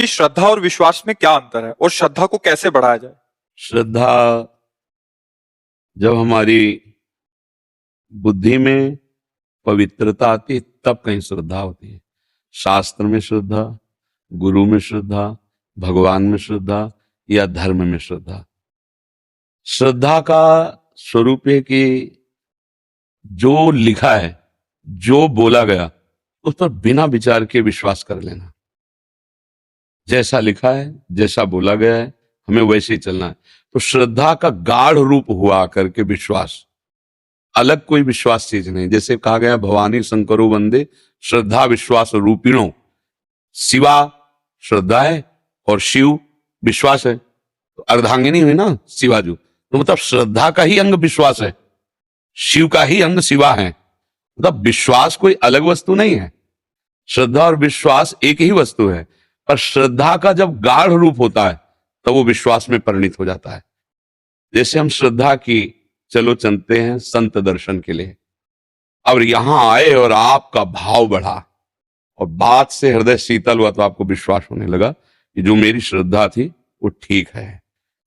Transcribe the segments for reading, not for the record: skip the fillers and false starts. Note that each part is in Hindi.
कि श्रद्धा और विश्वास में क्या अंतर है और श्रद्धा को कैसे बढ़ाया जाए। श्रद्धा जब हमारी बुद्धि में पवित्रता आती है तब कहीं श्रद्धा होती है। शास्त्र में श्रद्धा, गुरु में श्रद्धा, भगवान में श्रद्धा या धर्म में श्रद्धा। श्रद्धा का स्वरूप है कि जो लिखा है, जो बोला गया, उस पर बिना विचार के विश्वास कर लेना। जैसा लिखा है, जैसा बोला गया है, हमें वैसे ही चलना है। तो श्रद्धा का गाढ़ रूप हुआ करके विश्वास, अलग कोई विश्वास चीज नहीं। जैसे कहा गया भवानी शंकरो वंदे श्रद्धा विश्वास रूपिणो। शिवा श्रद्धा है और शिव विश्वास है, तो अर्धांगिनी हुई ना शिवाजू, तो मतलब श्रद्धा का ही अंग विश्वास है, शिव का ही अंग शिवा है। मतलब विश्वास कोई अलग वस्तु नहीं है, श्रद्धा और विश्वास एक ही वस्तु है। पर श्रद्धा का जब गाढ़ रूप होता है तो वो विश्वास में परिणित हो जाता है। जैसे हम श्रद्धा की चलो चलते हैं संत दर्शन के लिए, अब यहां आए और आपका भाव बढ़ा और बात से हृदय शीतल हुआ तो आपको विश्वास होने लगा कि जो मेरी श्रद्धा थी वो ठीक है।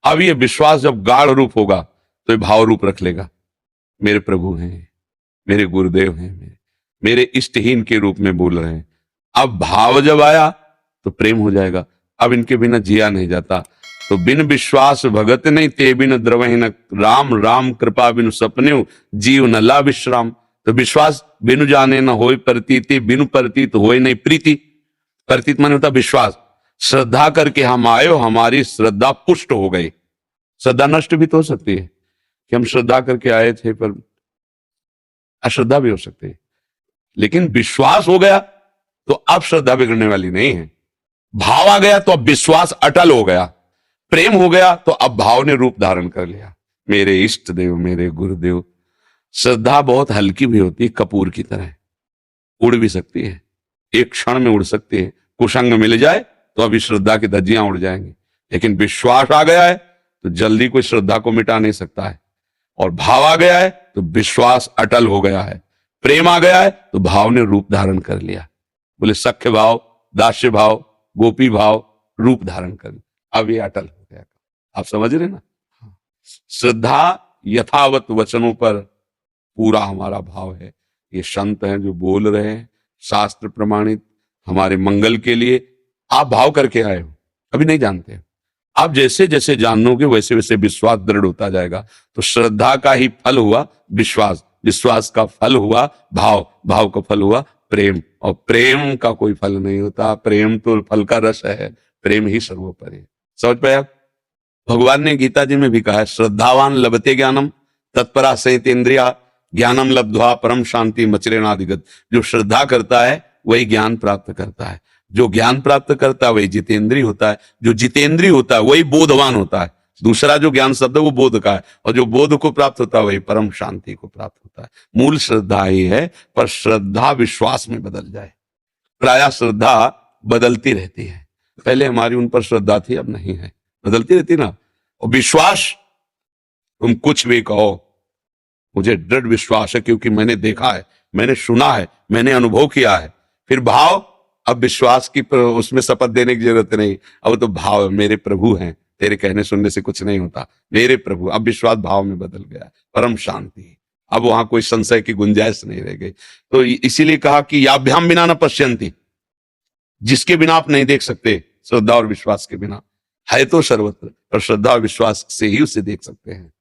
अब ये विश्वास जब गाढ़ रूप होगा तो ये भाव रूप रख लेगा। मेरे प्रभु हैं, मेरे गुरुदेव हैं, मेरे इष्टहीन के रूप में बोल रहे हैं। अब भाव जब आया तो प्रेम हो जाएगा। अब इनके बिना जिया नहीं जाता। तो बिन विश्वास भगत नहीं ते बिन द्रवहि न राम, राम कृपा बिनु सपने जीव न ला विश्राम। तो विश्वास बिनु जाने न होय प्रतीति, बिनु प्रतीत होय नहीं प्रीति। प्रतीत माने होता विश्वास। श्रद्धा करके हम आए, हमारी श्रद्धा पुष्ट हो गई। श्रद्धा नष्ट भी तो हो सकती है कि हम श्रद्धा करके आए थे पर अश्रद्धा भी हो सकती है, लेकिन विश्वास हो गया तो अब श्रद्धा बिगड़ने वाली नहीं है। भाव आ गया तो अब विश्वास अटल हो गया, प्रेम हो गया तो अब भाव ने रूप धारण कर लिया। मेरे इष्ट देव, मेरे गुरुदेव। श्रद्धा बहुत हल्की भी होती है, कपूर की तरह उड़ भी सकती है, एक क्षण में उड़ सकती है। कुसंग मिल जाए तो अभी श्रद्धा की धज्जियां उड़ जाएंगी, लेकिन विश्वास आ गया है तो जल्दी कोई श्रद्धा को मिटा नहीं सकता है। और भाव आ गया है तो विश्वास अटल हो गया है, प्रेम आ गया है तो भाव ने रूप धारण कर लिया। बोले सख्य भाव, दास्य भाव, गोपी भाव रूप धारण कर, अब ये अटल हो गया। आप समझ रहे ना। श्रद्धा यथावत वचनों पर पूरा हमारा भाव है। ये संत हैं जो बोल रहे हैं, शास्त्र प्रमाणित हमारे मंगल के लिए। आप भाव करके आए हो, अभी नहीं जानते। आप जैसे जैसे जानोगे वैसे वैसे विश्वास दृढ़ होता जाएगा। तो श्रद्धा का ही फल हुआ विश्वास, विश्वास का फल हुआ भाव, भाव का फल हुआ प्रेम, और प्रेम का कोई फल नहीं होता। प्रेम तो फल का रस है, प्रेम ही सर्वोपरि है। समझ पाए आप। भगवान ने गीता जी में भी कहा है श्रद्धावान लभते ज्ञानम तत्परा सहितेन्द्रिया ज्ञानम लब्ध्वा परम शांति मचरेणाधिगत। जो श्रद्धा करता है वही ज्ञान प्राप्त करता है, जो ज्ञान प्राप्त करता है वही जितेंद्रिय होता है, जो जितेंद्रिय होता है वही बोधवान होता है। दूसरा जो ज्ञान शब्द है वो बोध का है, और जो बोध को प्राप्त होता है वही परम शांति को प्राप्त होता है। मूल श्रद्धा ही है, पर श्रद्धा विश्वास में बदल जाए। प्रायः श्रद्धा बदलती रहती है। पहले हमारी उन पर श्रद्धा थी, अब नहीं है, बदलती रहती ना। और विश्वास, तुम कुछ भी कहो, मुझे दृढ़ विश्वास है क्योंकि मैंने देखा है, मैंने सुना है, मैंने अनुभव किया है। फिर भाव, अब विश्वास की उसमें शपथ देने की जरूरत नहीं। अब तो भाव, मेरे प्रभु हैं, तेरे कहने सुनने से कुछ नहीं होता, मेरे प्रभु। अब विश्वास भाव में बदल गया, परम शांति। अब वहां कोई संशय की गुंजाइश नहीं रह गई। तो इसीलिए कहा कि याभ्याम बिना न पश्यन्ति, जिसके बिना आप नहीं देख सकते, श्रद्धा और विश्वास के बिना है तो सर्वत्र, पर श्रद्धा और विश्वास से ही उसे देख सकते हैं।